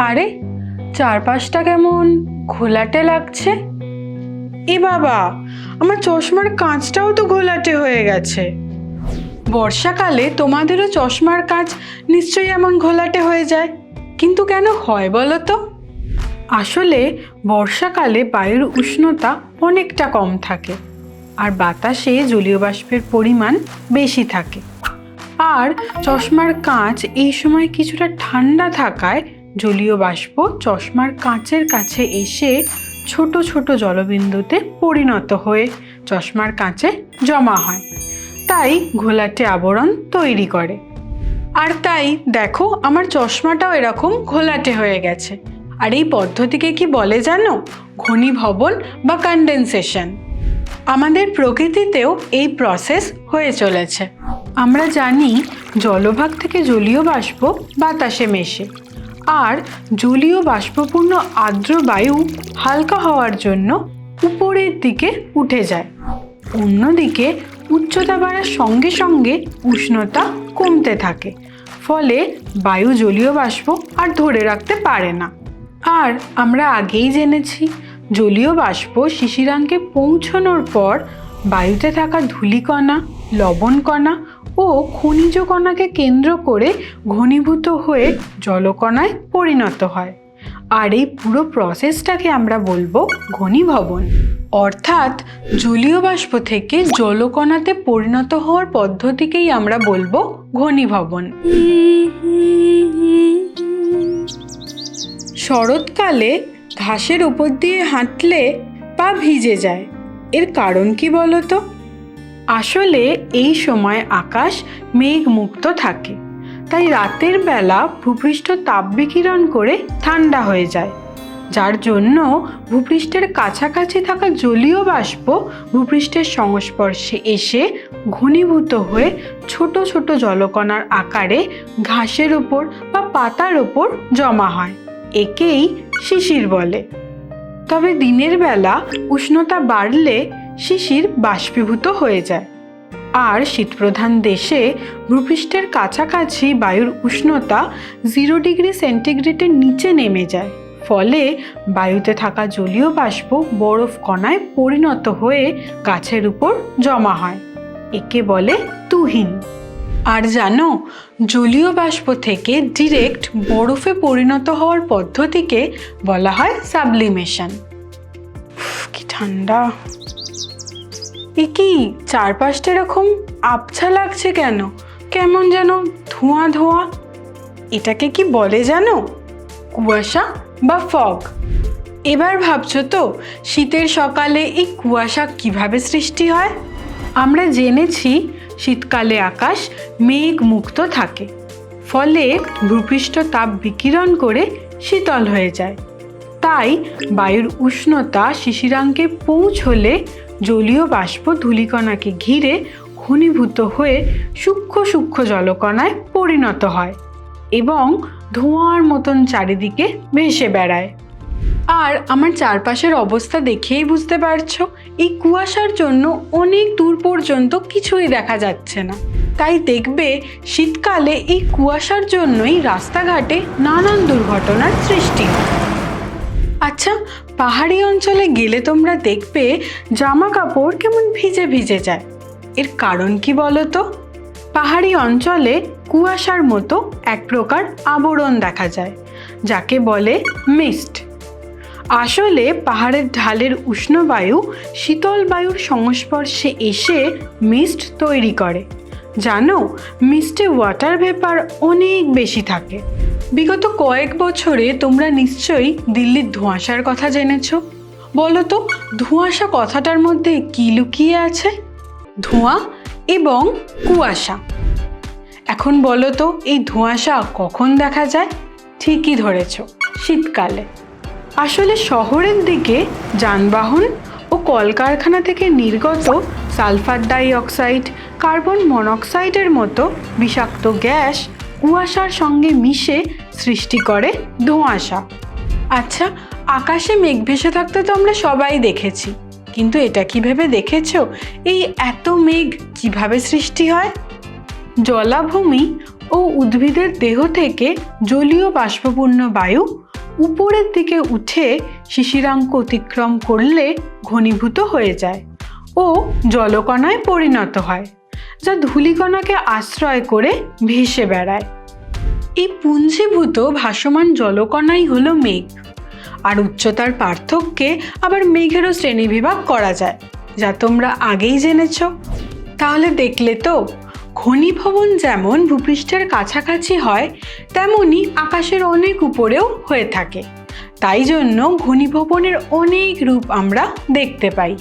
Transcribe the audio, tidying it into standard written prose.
আরে, চারপাশটা কেমন ঘোলাটে লাগছে। এ বাবা, আমার চশমার কাঁচটাও তো ঘোলাটে হয়ে গেছে। বর্ষাকালে তোমাদেরও চশমার কাঁচ নিশ্চয়ই এমন ঘোলাটে হয়ে যায়, কিন্তু কেন হয় বলো তো? আসলে বর্ষাকালে বায়ুর উষ্ণতা অনেকটা কম থাকে, আর বাতাসে জলীয় বাষ্পের পরিমাণ বেশি থাকে। আর চশমার কাঁচ এই সময় কিছুটা ঠান্ডা থাকায় জলীয় বাষ্প চশমার কাঁচের কাছে এসে ছোট ছোট জলবিন্দুতে পরিণত হয়ে চশমার কাঁচে জমা হয়, তাই ঘোলাটে আবরণ তৈরি করে। আর তাই দেখো, আমার চশমাটাও এরকম ঘোলাটে হয়ে গেছে। আর এই পদ্ধতিকে কি বলে জানো? ঘনীভবন বা কনডেনসেশন। আমাদের প্রকৃতিতেও এই প্রসেস হয়ে চলেছে। আমরা জানি জলভাগ থেকে জলীয় বাষ্প বাতাসে মেশে, আর জলীয় বাষ্পপূর্ণ আর্দ্র বায়ু হালকা হওয়ার জন্য উপরের দিকে উঠে যায়। অন্যদিকে উচ্চতা বাড়ার সঙ্গে সঙ্গে উষ্ণতা কমতে থাকে, ফলে বায়ু জলীয় বাষ্প আর ধরে রাখতে পারে না। আর আমরা আগেই জেনেছি, জলীয় বাষ্প শিশিরাঙ্কে পৌঁছানোর পর বায়ুতে থাকা ধূলিকণা, লবণকণা ও খনিজ কণাকে কেন্দ্র করে ঘনীভূত হয়ে জলকণায় পরিণত হয়। আর এই পুরো প্রসেসটাকে আমরা বলবো ঘনীভবন। অর্থাৎ জলীয় বাষ্প থেকে জলকণাতে পরিণত হওয়ার পদ্ধতিকেই আমরা বলবো ঘনীভবন। শরৎকালে ঘাসের উপর দিয়ে হাঁটলে পা ভিজে যায়, এর কারণ কি বলো তো? আসলে এই সময় আকাশ মেঘমুক্ত থাকে, তাই রাতের বেলা ভূপৃষ্ঠ তাপ বিকিরণ করে ঠান্ডা হয়ে যায়, যার জন্য ভূপৃষ্ঠের কাছাকাছি থাকা জলীয় বাষ্প ভূপৃষ্ঠের সংস্পর্শে এসে ঘনীভূত হয়ে ছোট ছোট জলকণার আকারে ঘাসের ওপর বা পাতার ওপর জমা হয়। একেই শিশির বলে। তবে দিনের বেলা উষ্ণতা বাড়লে শিশির বাষ্পীভূত হয়ে যায়, আর শীতপ্রধান দেশে ভূপৃষ্ঠের কাছাকাছি বায়ুর উষ্ণতা 0 ডিগ্রি সেন্টিগ্রেডের নিচে নেমে যায়, ফলে বায়ুতে থাকা জলীয় বাষ্প বরফ কণায় পরিণত হয়ে গাছের উপর জমা হয়। একে বলে তুহিন। আর জানো, জলীয় বাষ্প থেকে ডিরেক্ট বরফে পরিণত হওয়ার পদ্ধতিকে বলা হয় সাবলিমেশন। কি ঠান্ডা! এ কি, চারপাশটা এরকম আবছা লাগছে কেন? কেমন যেন ধোঁয়া ধোঁয়া। এটাকে কি বলে জানো? কুয়াশা বা ফগ। এবার ভাবছো তো, শীতের সকালে এই কুয়াশা কিভাবে সৃষ্টি হয়? আমরা জেনেছি শীতকালে আকাশ মেঘ মুক্ত থাকে, ফলে ভূপৃষ্ঠ তাপ বিকিরণ করে শীতল হয়ে যায়। তাই বায়ুর উষ্ণতা শিশিরাঙ্কে পৌঁছলে জলীয় বাষ্প ধূলিকণাকে ঘিরে ঘনীভূত হয়ে সূক্ষ্ম সূক্ষ্ম জলকণায় পরিণত হয় এবং ধোঁয়ার মতন চারিদিকে ভেসে বেড়ায়। আর আমার চারপাশের অবস্থা দেখেই বুঝতে পারছো, এই কুয়াশার জন্য অনেক দূর পর্যন্ত কিছুই দেখা যাচ্ছে না। তাই দেখবে শীতকালে এই কুয়াশার জন্যই রাস্তাঘাটে নানান দুর্ঘটনার সৃষ্টি হয়। আচ্ছা, পাহাড়ি অঞ্চলে গেলে তোমরা দেখবে জামা কাপড় কেমন ভিজে ভিজে যায়। এর কারণ কি বলো তো? পাহাড়ি অঞ্চলে কুয়াশার মতো এক প্রকার আবরণ দেখা যায়, যাকে বলে মিস্ট। আসলে পাহাড়ের ঢালের উষ্ণ বায়ু শীতল বায়ুর সংস্পর্শে এসে মিস্ট তৈরি করে। জানো, মিস্টে ওয়াটার ভেপার অনেক বেশি থাকে। বিগত কয়েক বছরে তোমরা নিশ্চয়ই দিল্লির ধোঁয়াশার কথা জেনেছো। বলো তো, ধোঁয়াশা কথাটার মধ্যে কি লুকিয়ে আছে? ধোঁয়া এবং কুয়াশা। এখন বলো তো, এই ধোঁয়াশা কখন দেখা যায়? ঠিকই ধরেছ, শীতকালে। আসলে শহরের দিকে যানবাহন ও কলকারখানা থেকে নির্গত সালফার ডাই অক্সাইড, কার্বন মনোক্সাইডের মতো বিষাক্ত গ্যাস কুয়াশার সঙ্গে মিশে সৃষ্টি করে ধোঁয়াশা। আচ্ছা, আকাশে মেঘ ভেসে থাকতে তো আমরা সবাই দেখেছি, কিন্তু এটা কি ভেবে দেখেছো এই এত মেঘ কিভাবে সৃষ্টি হয়? জলাভূমি ও ও উদ্ভিদের দেহ থেকে জলীয় বাষ্পপূর্ণ বায়ু উপরের দিকে উঠে শিশিরাঙ্ক অতিক্রম করলে ঘনীভূত হয়ে যায় ও জলকণায় পরিণত হয়, যা ধূলিকণাকে আশ্রয় করে ভেসে বেড়ায়। এই পুঞ্জীভূত ভাসমান জলকণাই হলো মেঘ। আর উচ্চতার পার্থক্যে আবার মেঘেরও শ্রেণীবিভাগ করা যায়, যা তোমরা আগেই জেনেছ। তাহলে দেখলে তো, ঘনীভবন যেমন ভূপৃষ্ঠের কাছাকাছি হয়, তেমনি আকাশের অনেক উপরেও হয়ে থাকে। তাই জন্য ঘনীভবনের অনেক রূপ আমরা দেখতে পাই।